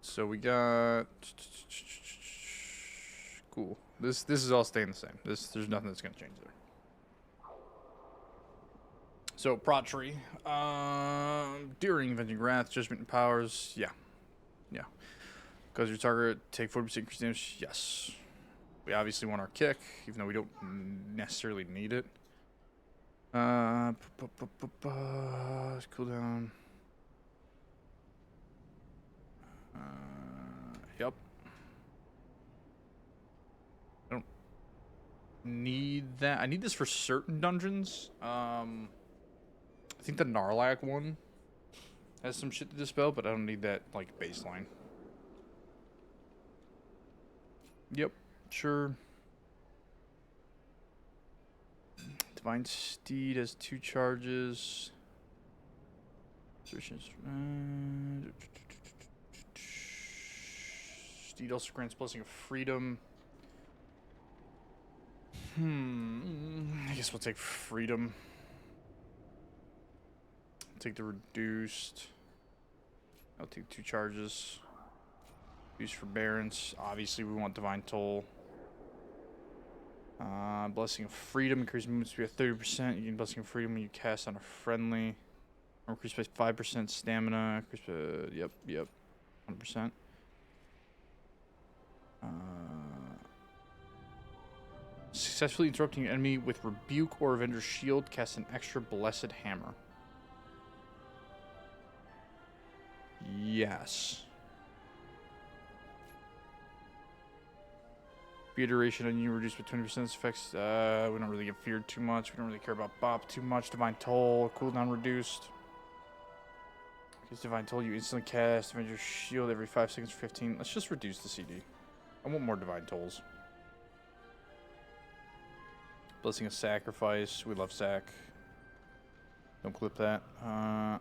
So we got cool. This is all staying the same. There's nothing that's gonna change there. So Prot tree. During Avenging Wrath, Judgment and Powers, yeah. Because your target take 40% increased damage, yes. We obviously want our kick, even though we don't necessarily need it. Cooldown. Yep. I don't need that. I need this for certain dungeons. I think the Narlac one has some shit to dispel, but I don't need that, like, baseline. Yep, sure. Divine Steed has 2 charges. Steed also grants Blessing of Freedom. I guess we'll take Freedom. Take the Reduced. I'll take 2 charges. Use Forbearance. Obviously, we want Divine Toll. Blessing of Freedom. Increase movement speed by 30%. You gain Blessing of Freedom when you cast on a friendly. Increase by 5% stamina. Increase by, yep. 100%. Successfully interrupting an enemy with Rebuke or Avenger's Shield. Cast an extra Blessed Hammer. Yes. Fear duration on you reduced by 20%. Effects. We don't really get feared too much. We don't really care about Bop too much. Divine Toll. Cooldown reduced. Because Divine Toll, you instantly cast Avenger's Shield every 5 seconds for 15. Let's just reduce the CD. I want more Divine Tolls. Blessing of Sacrifice. We love Sac. Don't clip that. Don't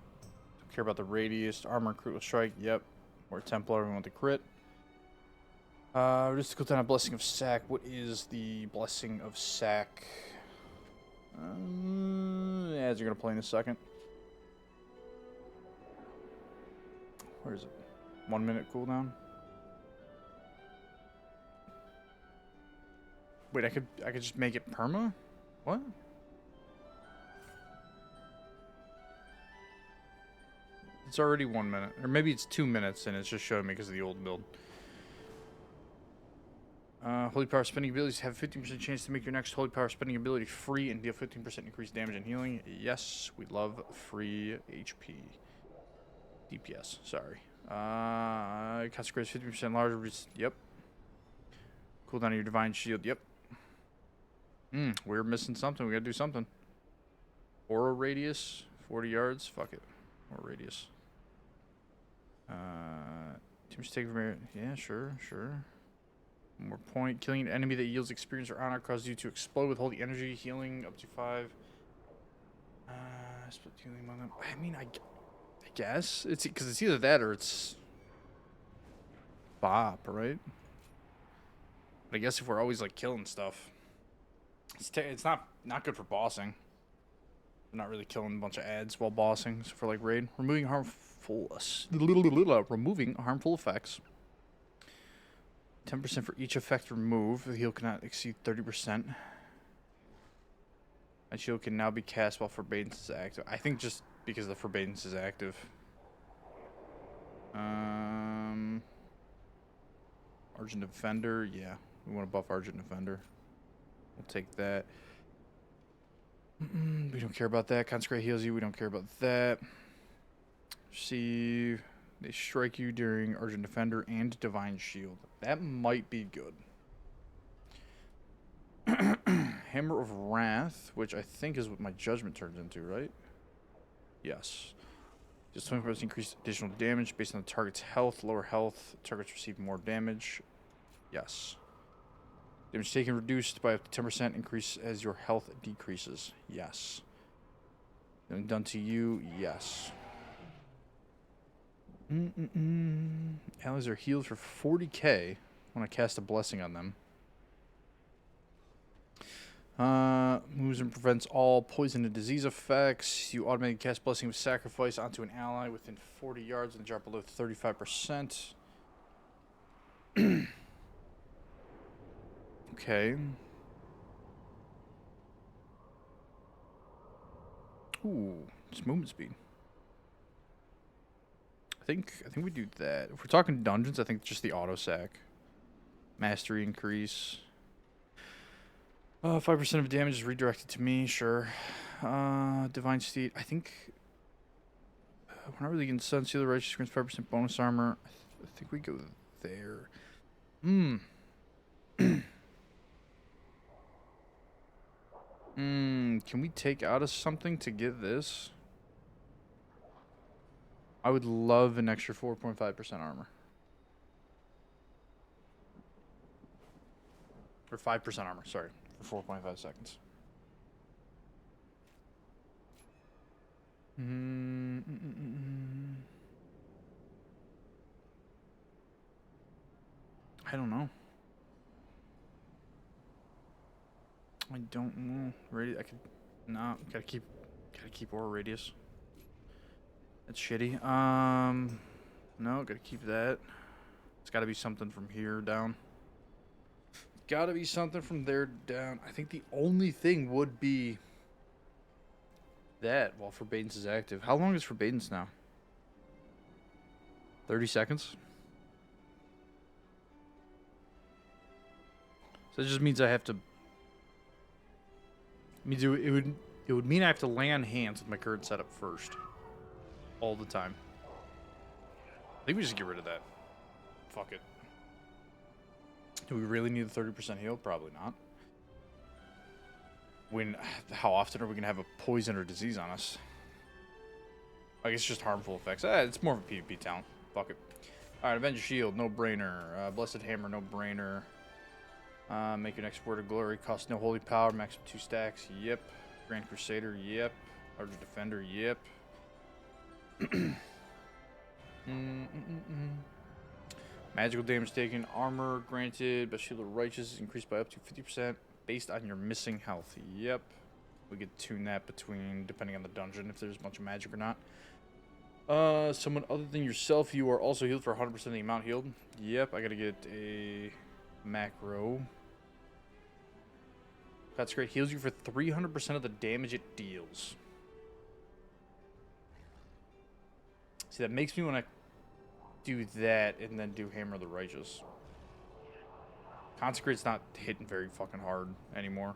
care about the Radius. Armor and Critical Strike. Yep. We're a Templar. We want the crit. Just to cooldown a Blessing of Sac. What is the Blessing of Sac? As you're going to play in a second. Where is it? 1 minute cooldown. Wait, I could just make it perma? What? It's already 1 minute. Or maybe it's 2 minutes and it's just showing me because of the old build. Holy Power spending abilities have 15% chance to make your next Holy Power spending ability free and deal 15% increased damage and healing. Yes, we love free HP. DPS, sorry. Consecrates 50% larger. Yep. Cooldown of your Divine Shield. Yep. We're missing something. We gotta do something. Aura radius, 40 yards. Fuck it. Aura radius. Too much take from. Yeah, sure. One more point. Killing an enemy that yields experience or honor causes you to explode with holy energy. Healing up to 5. Split healing among them. I mean, I guess it's because it's either that or it's Bop, right? But I guess if we're always like killing stuff, it's not good for bossing. We're not really killing a bunch of ads while bossing. So for like raid, removing harmful effects. 10% for each effect removed. The heal cannot exceed 30%. My shield can now be cast while Forbearance is active. I think just because the Forbearance is active. Argent Defender, yeah. We want to buff Argent Defender. We'll take that. We don't care about that. Consecrate heals you. We don't care about that. Receive. They strike you during Argent Defender and Divine Shield. That might be good. Hammer of Wrath, which I think is what my Judgment turns into, right? Yes. Just 20% increased additional damage based on the target's health. Lower health, targets receive more damage. Yes. Damage taken reduced by up to 10% increase as your health decreases. Yes. Then done to you, yes. Allies are healed for 40k when I cast a blessing on them. Moves and prevents all poison and disease effects. You automatically cast Blessing of Sacrifice onto an ally within 40 yards and drop below 35%. Okay. Ooh, it's movement speed. I think we do that. If we're talking dungeons, I think just the auto sack. Mastery increase. 5% of damage is redirected to me, sure. Divine Steed. I think we're not really getting Sun Seal the Righteous grants 5% bonus armor. I think we go there. Can we take out of something to get this? I would love an extra 4.5% armor. Or 5% armor, sorry. For 4.5 seconds. I don't know. I don't know. I could. Nah, gotta keep aura radius. That's shitty. No, gotta keep that. It's gotta be something from here down. Gotta be something from there down. I think the only thing would be that while Forbiden's is active. How long is Forbiden's now? 30 seconds? So that just means I have to... It would mean I have to lay on hands with my current setup first. All the time. I think we just get rid of that. Fuck it. Do we really need a 30% heal? Probably not. How often are we going to have a poison or disease on us? I guess just harmful effects. It's more of a PvP talent. Fuck it. Alright, Avenger Shield, no brainer. Blessed Hammer, no brainer. Make your next word of glory. Cost no holy power, max 2 stacks. Yep. Grand Crusader, yep. Larger Defender, yep. Magical damage taken, armor granted, but Shield of Righteous is increased by up to 50% based on your missing health. Yep. We could tune that depending on the dungeon, if there's a bunch of magic or not. Someone other than yourself, you are also healed for 100% of the amount healed. Yep, I gotta get a macro. That's great. Heals you for 300% of the damage it deals. See, that makes me want to do that and then do Hammer of the Righteous. Consecrate's not hitting very fucking hard anymore.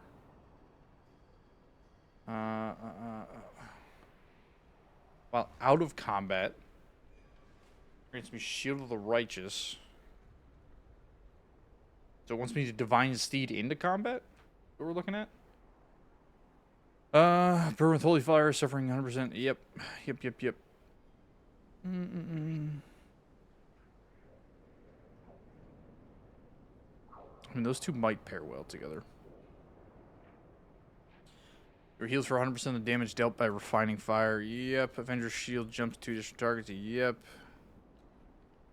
While out of combat, grants me Shield of the Righteous. So it wants me to Divine Steed into combat? What we're looking at? Burn with Holy Fire, suffering 100%. Yep. I mean, those two might pair well together. Your heals for 100% of the damage dealt by Refining Fire. Yep. Avenger's Shield jumps to 2 additional targets. Yep.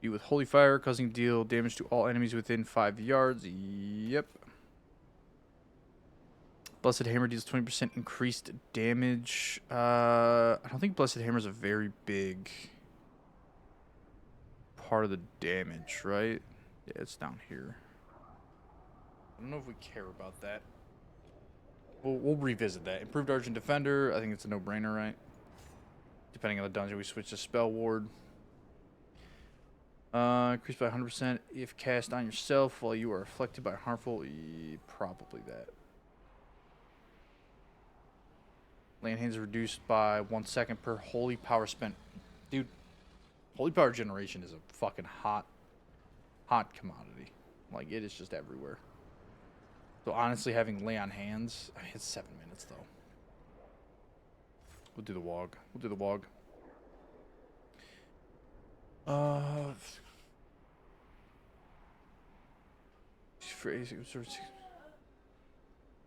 You with Holy Fire, causing deal damage to all enemies within 5 yards. Yep. Blessed Hammer deals 20% increased damage. I don't think Blessed Hammer is a very big part of the damage, right? Yeah, it's down here. I don't know if we care about that. We'll revisit that. Improved Argent Defender. I think it's a no-brainer, right? Depending on the dungeon, we switch to Spell Ward. Increased by 100% if cast on yourself while you are afflicted by harmful. Probably that. Land hands reduced by 1 second per holy power spent. Dude, holy power generation is a fucking hot commodity. Like, it is just everywhere. So honestly, having lay on hands, I mean, it's 7 minutes though. We'll do the WOG.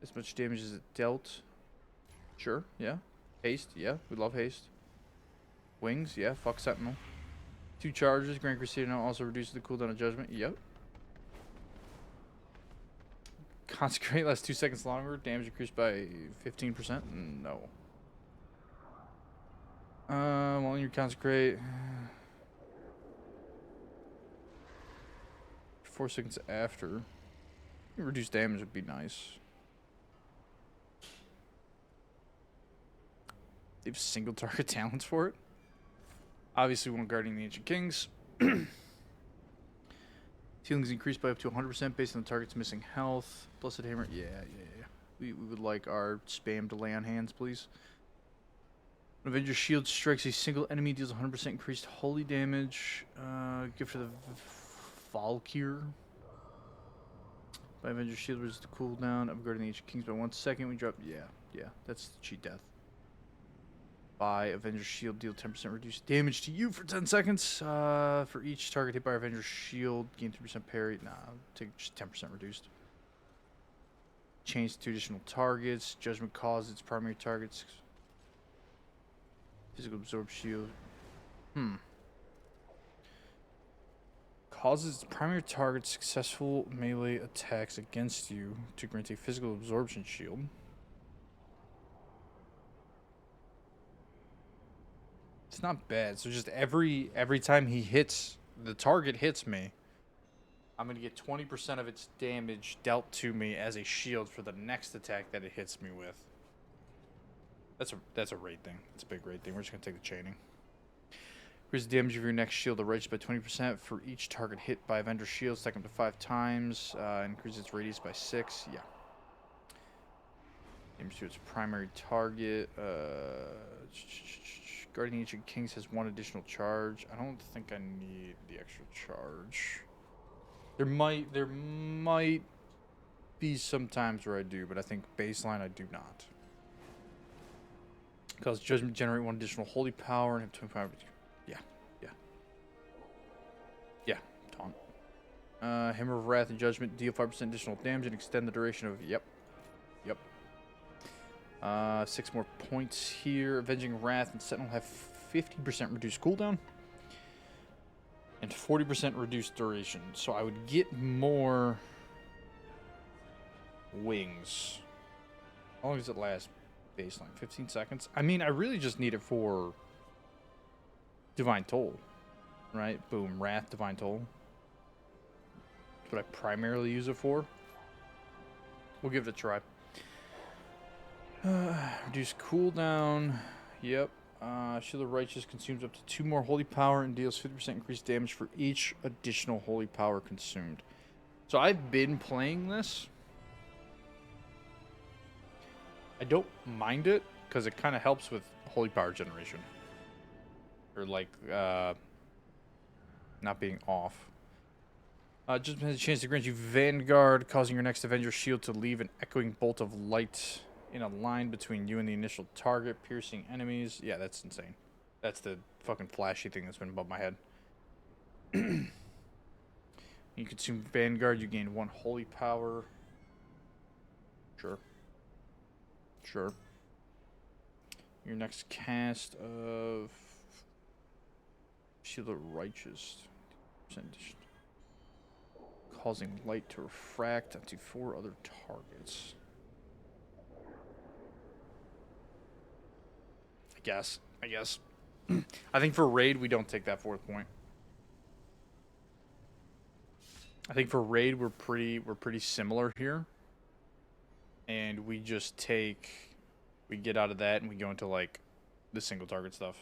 As much damage as it dealt. Sure, yeah. Haste, yeah. We love haste. Wings, yeah. Fuck Sentinel. 2 charges. Grand Crusader now also reduces the cooldown of Judgment. Yep. Consecrate lasts 2 seconds longer. Damage increased by 15%. No. While you consecrate, 4 seconds after. Reduce damage would be nice. They have single target talents for it. Obviously, we want Guardian the Ancient Kings. Healing is increased by up to 100% based on the target's missing health. Blessed Hammer. Yeah. We would like our spam to lay on hands, please. When Avenger Shield strikes a single enemy, deals 100% increased holy damage. Gift for the Valkyr. By Avenger Shield, which is the cooldown of Guardian the Ancient Kings by 1 second. We drop. Yeah. That's the cheat death. By Avenger Shield, deal 10% reduced damage to you for 10 seconds. For each target hit by Avenger Shield, gain 3% parry. Nah, take just 10% reduced. Change to 2 additional targets. Judgment causes its primary targets. Physical absorb shield. Causes its primary target successful melee attacks against you to grant a physical absorption shield. It's not bad. So just every time he hits, the target hits me, I'm going to get 20% of its damage dealt to me as a shield for the next attack that it hits me with. That's a raid thing. That's a big raid thing. We're just going to take the chaining. Increase the damage of your next shield to righteous by 20% for each target hit by Avenger Shield. Stack up to 5 times. Increase its radius by 6. Yeah. Damage to its primary target. Guardian Ancient Kings has 1 additional charge. I don't think I need the extra charge. There might be some times where I do, but I think baseline I do not. Cause Judgment generate 1 additional holy power and have 25. Yeah. Taunt. Hammer of Wrath and Judgment deal 5% additional damage and extend the duration of. Yep. 6 more points here. Avenging Wrath and Sentinel have 50% reduced cooldown and 40% reduced duration. So I would get more wings. How long does it last? Baseline 15 seconds. I mean, I really just need it for Divine Toll, right? Boom, Wrath, Divine Toll. That's what I primarily use it for. We'll give it a try. Reduce cooldown. Yep. Shield of Righteous consumes up to 2 more holy power and deals 50% increased damage for each additional holy power consumed. So I've been playing this. I don't mind it because it kind of helps with holy power generation. Or like not being off. Just has a chance to grant you Vanguard, causing your next Avenger Shield to leave an echoing bolt of light in a line between you and the initial target, piercing enemies. Yeah, that's insane. That's the fucking flashy thing that's been above my head. You consume Vanguard, you gain 1 holy power. Sure. Your next cast of Shield of Righteous. Causing light to refract onto 4 other targets. I guess. I think for raid we don't take that 4th point. I think for raid we're pretty similar here. And we just we get out of that and we go into like the single target stuff.